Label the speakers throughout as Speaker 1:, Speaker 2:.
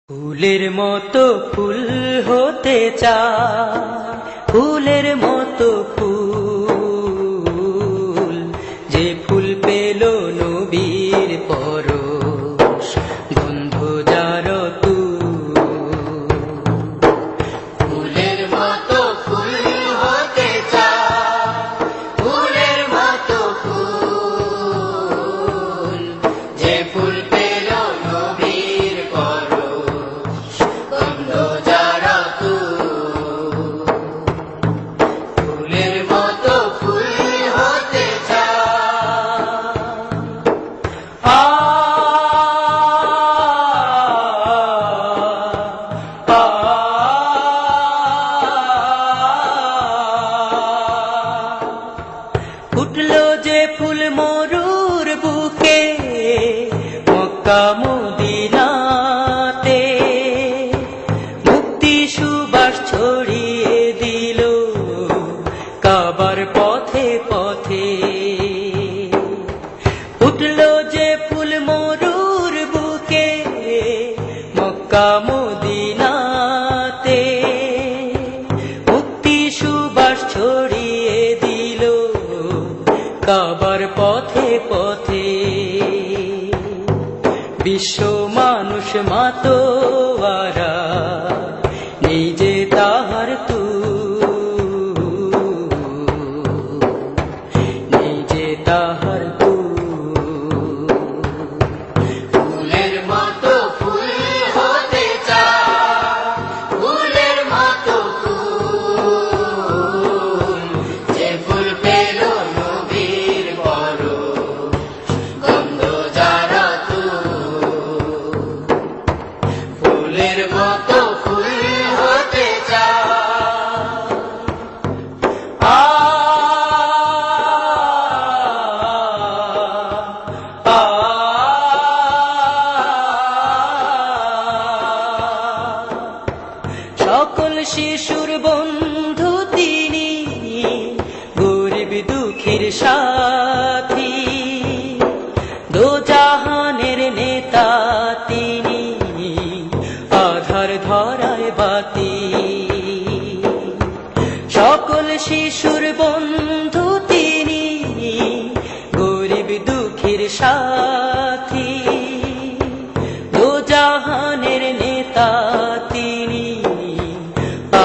Speaker 1: ফুলের মতো ফুল হতে চায়, ফুলের মতো ফুল, যে ফুল পেল নবীর পরশ, গন্ধ যার তুল।
Speaker 2: ফুলের মতো ফুল হতে চায়, ফুলের মতো ফুল, যে ফুল পেল নবীর পরশ, গন্ধ যার তুল। ফুলের মতো ফুল হতে চায়।
Speaker 1: ফুটলো যে ফুল মরুর বুকে, মক্কা মদিনাতে, মুক্তি সুবাস ছড়িয়ে দিল কাবার পথে পথে। ফুটলো যে ফুল মরুর বুকে, মক্কা মদিনাতে, মুক্তি সুবাস ছড়িয়ে দিল কাবার পথে পথে। বিশ্ব মানুষ মাতোয়ারা নিজে তাহার তুল, নিজে তাহার তুল।
Speaker 2: ফুলের মতো ফুল হতে চায়, ফুলের মতো ফুল, যে ফুল পেল নবীর পরশ, গন্ধ যার তুল। ফুলের মতো ফুল হতে চায়।
Speaker 1: সকল শিশুর বন্ধু তিনি, গরিব দুঃখীর সাথী, দোজাহানের নেতা তিনি, আধার ধরায় বাতি। সকল শিশুর বন্ধু তিনি, গরিব দুঃখীর সাথী, দোজাহানের নেতা তিনি,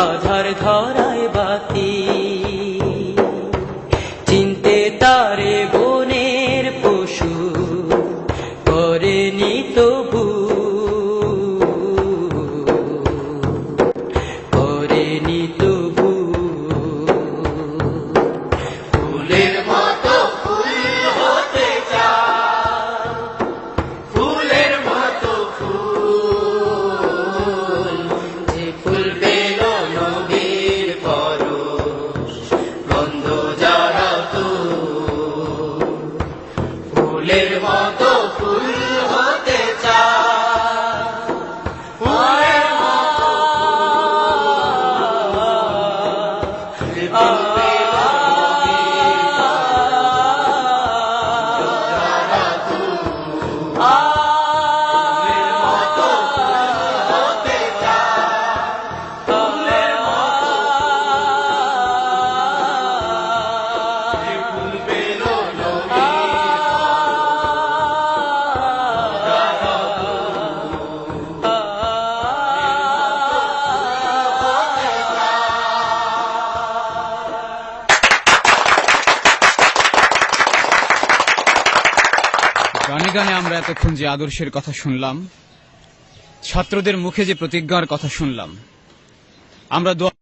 Speaker 1: আধার ধরায় বাতি। চিনতে তারে বনের পশু করেনি তবু, করেনি তবু।
Speaker 2: ফুলের মতো ফুল হতে চায়, ফুলের মতো ফুল, যে ফুল পেল নবীর পরশ, গন্ধ যার তুল। ফুলের মতো ফুল হতে চায়, ফুলের মতো ফুল, যে ফুল পেল
Speaker 3: গানে গানে আমরা এতক্ষণ যে আদর্শের কথা শুনলাম, ছাত্রদের মুখে যে প্রতিজ্ঞার কথা শুনলাম, আমরা